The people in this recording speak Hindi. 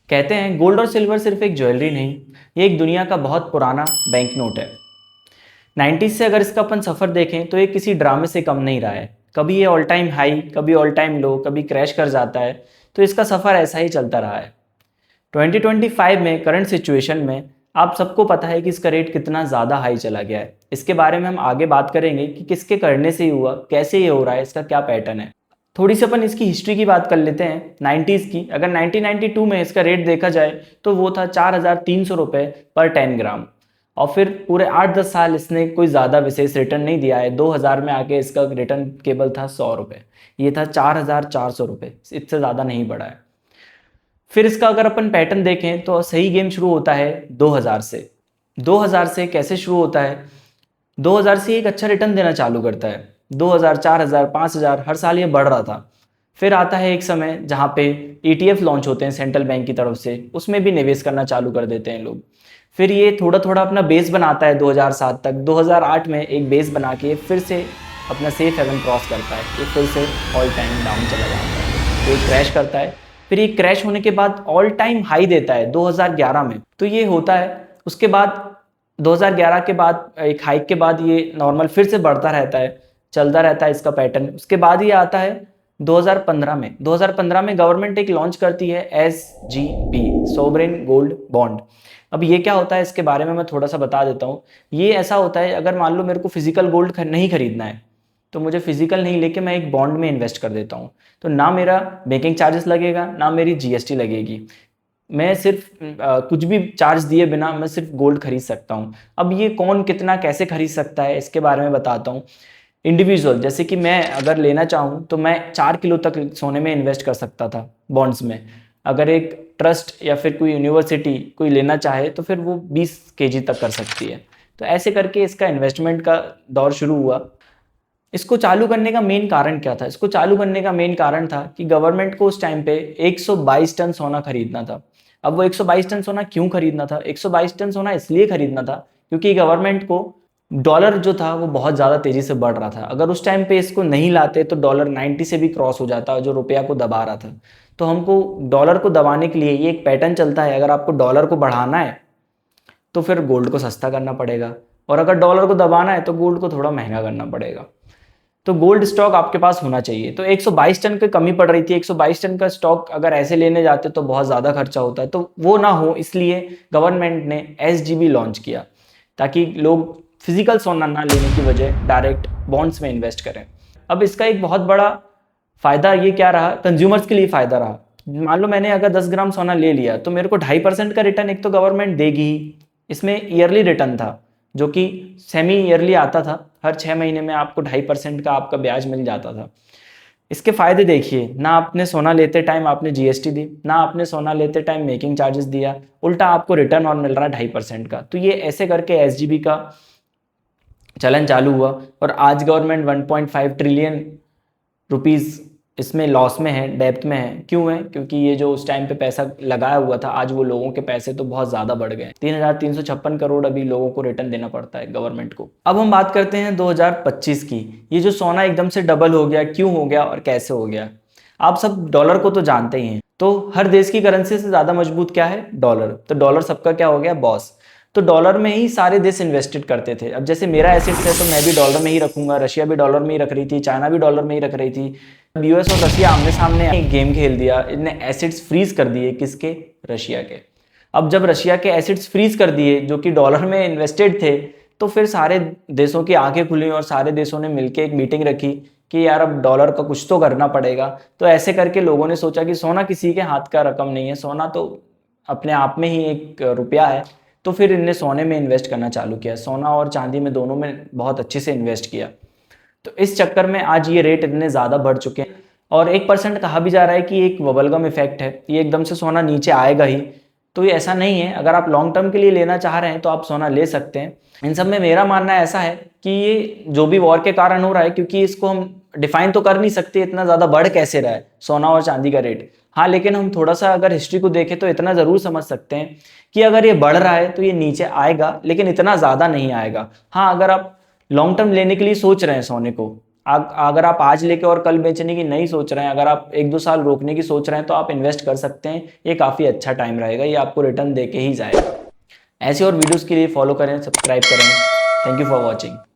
कहते हैं गोल्ड और सिल्वर सिर्फ एक ज्वेलरी नहीं, ये एक दुनिया का बहुत पुराना बैंक नोट है। 90s से अगर इसका अपन सफ़र देखें तो ये किसी ड्रामे से कम नहीं रहा है। कभी ये ऑल टाइम हाई, कभी ऑल टाइम लो, कभी क्रैश कर जाता है। तो इसका सफ़र ऐसा ही चलता रहा है। 2025 में करंट सिचुएशन में आप सबको पता है कि इसका रेट कितना ज़्यादा हाई चला गया है। इसके बारे में हम आगे बात करेंगे कि किसके करने से ही हुआ, कैसे ये हो रहा है, इसका क्या पैटर्न है। थोड़ी सी अपन इसकी हिस्ट्री की बात कर लेते हैं 90s की। अगर 1992 में इसका रेट देखा जाए तो वो था 4,300 रुपये पर 10 ग्राम। और फिर पूरे 8-10 साल इसने कोई ज़्यादा विशेष रिटर्न नहीं दिया है। 2000 में आके इसका रिटर्न केवल था 100 रुपये। ये था 4,400 रुपये, इससे ज़्यादा नहीं बढ़ा है। फिर इसका अगर अपन पैटर्न देखें तो सही गेम शुरू होता है 2000 से। 2000 से कैसे शुरू होता है? 2000 से एक अच्छा रिटर्न देना चालू करता है। 2000, 4000, 5000 हर साल ये बढ़ रहा था। फिर आता है एक समय जहाँ पे ETF लॉन्च होते हैं सेंट्रल बैंक की तरफ से, उसमें भी निवेश करना चालू कर देते हैं लोग। फिर ये थोड़ा थोड़ा अपना बेस बनाता है 2007 तक। 2008 में एक बेस बना के फिर से अपना सेफ हेवन क्रॉस करता है। ये फिर से ऑल टाइम डाउन चला जाता है, ये क्रैश करता है। फिर ये क्रैश होने के बाद ऑल टाइम हाई देता है 2011 में। तो ये होता है। उसके बाद 2011 के बाद एक हाइक के बाद ये नॉर्मल फिर से बढ़ता रहता है, चलता रहता है इसका पैटर्न। उसके बाद ये आता है 2015 में। 2015 में गवर्नमेंट एक लॉन्च करती है SGB, सोवरेन गोल्ड बॉन्ड। अब ये क्या होता है इसके बारे में मैं थोड़ा सा बता देता हूँ। ये ऐसा होता है, अगर मान लो मेरे को फिजिकल गोल्ड नहीं खरीदना है तो मुझे फिजिकल नहीं लेके मैं एक बॉन्ड में इन्वेस्ट कर देता हूँ। तो ना मेरा मेकिंग चार्जेस लगेगा, ना मेरी GST लगेगी। मैं सिर्फ कुछ भी चार्ज दिए बिना मैं सिर्फ गोल्ड खरीद सकता हूँ। अब ये कौन कितना कैसे खरीद सकता है इसके बारे में बताता हूँ। इंडिविजुअल, जैसे कि मैं अगर लेना चाहूँ तो मैं 4 किलो तक सोने में इन्वेस्ट कर सकता था बॉन्ड्स में। अगर एक ट्रस्ट या फिर कोई यूनिवर्सिटी कोई लेना चाहे तो फिर वो 20 kg तक कर सकती है। तो ऐसे करके इसका इन्वेस्टमेंट का दौर शुरू हुआ। इसको चालू करने का मेन कारण क्या था? इसको चालू करने का मेन कारण था कि गवर्नमेंट को उस टाइम पे 122 टन सोना खरीदना था। अब वो 122 टन सोना क्यों खरीदना था? 122 टन सोना इसलिए खरीदना था क्योंकि गवर्नमेंट को डॉलर जो था वो बहुत ज़्यादा तेज़ी से बढ़ रहा था। अगर उस टाइम पे इसको नहीं लाते तो डॉलर 90 से भी क्रॉस हो जाता, जो रुपया को दबा रहा था। तो हमको डॉलर को दबाने के लिए ये एक पैटर्न चलता है, अगर आपको डॉलर को बढ़ाना है तो फिर गोल्ड को सस्ता करना पड़ेगा, और अगर डॉलर को दबाना है तो गोल्ड को थोड़ा महंगा करना पड़ेगा। तो गोल्ड स्टॉक आपके पास होना चाहिए। तो 122 टन की कमी पड़ रही थी। 122 टन का स्टॉक अगर ऐसे लेने जाते तो बहुत ज़्यादा खर्चा होता है, तो वो ना हो इसलिए गवर्नमेंट ने SGB लॉन्च किया, ताकि लोग फिजिकल सोना ना लेने की बजाय डायरेक्ट बॉन्ड्स में इन्वेस्ट करें। अब इसका एक बहुत बड़ा फ़ायदा ये क्या रहा, कंज्यूमर्स के लिए फ़ायदा रहा। मान लो मैंने अगर 10 ग्राम सोना ले लिया तो मेरे को 2.5% का रिटर्न एक तो गवर्नमेंट देगी ही। इसमें ईयरली रिटर्न था जो कि सेमी ईयरली आता था, हर 6 महीने में आपको 2.5% का आपका ब्याज मिल जाता था। इसके फायदे देखिए, ना आपने सोना लेते टाइम आपने GST दी, ना आपने सोना लेते टाइम मेकिंग चार्जेस दिया, उल्टा आपको रिटर्न और मिल रहा है 2.5% का। तो ये ऐसे करके SGB का चलन चालू हुआ, और आज गवर्नमेंट 1.5 ट्रिलियन रुपीज़ इसमें लॉस में है, डेप्थ में है। क्यों है? क्योंकि ये जो उस टाइम पे पैसा लगाया हुआ था, आज वो लोगों के पैसे तो बहुत ज़्यादा बढ़ गए। 3,356 करोड़ अभी लोगों को रिटर्न देना पड़ता है गवर्नमेंट को। अब हम बात करते हैं 2025 की। ये जो सोना एकदम से डबल हो गया, क्यों हो गया और कैसे हो गया? आप सब डॉलर को तो जानते ही हैं। तो हर देश की करेंसी से ज़्यादा मजबूत क्या है? डॉलर। तो डॉलर सबका क्या हो गया? बॉस। तो डॉलर में ही सारे देश इन्वेस्टेड करते थे। अब जैसे मेरा एसेट्स है तो मैं भी डॉलर में ही रखूंगा, रशिया भी डॉलर में ही रख रही थी, चाइना भी डॉलर में ही रख रही थी। US और रशिया आमने सामने एक गेम खेल दिया, इनने एसेट्स फ्रीज कर दिए। किसके? रशिया के। अब जब रशिया के एसेट्स फ्रीज कर दिए जो कि डॉलर में इन्वेस्टेड थे, तो फिर सारे देशों की आंखें खुली और सारे देशों ने मिलकर एक मीटिंग रखी कि यार अब डॉलर का कुछ तो करना पड़ेगा। तो ऐसे करके लोगों ने सोचा कि सोना किसी के हाथ का रकम नहीं है, सोना तो अपने आप में ही एक रुपया है। तो फिर इनने सोने में इन्वेस्ट करना चालू किया, सोना और चांदी में, दोनों में बहुत अच्छे से इन्वेस्ट किया। तो इस चक्कर में आज ये रेट इतने ज़्यादा बढ़ चुके हैं, और 1% कहा भी जा रहा है कि एक बबलगम इफेक्ट है, ये एकदम से सोना नीचे आएगा ही। तो ये ऐसा नहीं है। अगर आप लॉन्ग टर्म के लिए लेना चाह रहे हैं तो आप सोना ले सकते हैं। इन सब में मेरा मानना ऐसा है कि ये जो भी वॉर के कारण हो रहा है, क्योंकि इसको हम डिफाइन तो कर नहीं सकते इतना ज़्यादा बढ़ कैसे रहा है सोना और चांदी का रेट। हाँ, लेकिन हम थोड़ा सा अगर हिस्ट्री को देखें तो इतना ज़रूर समझ सकते हैं कि अगर ये बढ़ रहा है तो ये नीचे आएगा, लेकिन इतना ज़्यादा नहीं आएगा। हाँ, अगर आप लॉन्ग टर्म लेने के लिए सोच रहे हैं सोने को, अगर आप आज लेके और कल बेचने की नहीं सोच रहे हैं, अगर आप 1-2 साल रोकने की सोच रहे हैं, तो आप इन्वेस्ट कर सकते हैं। ये काफ़ी अच्छा टाइम रहेगा, ये आपको रिटर्न दे के ही जाएगा। ऐसे और वीडियोज़ के लिए फॉलो करें, सब्सक्राइब करें। Thank you for watching.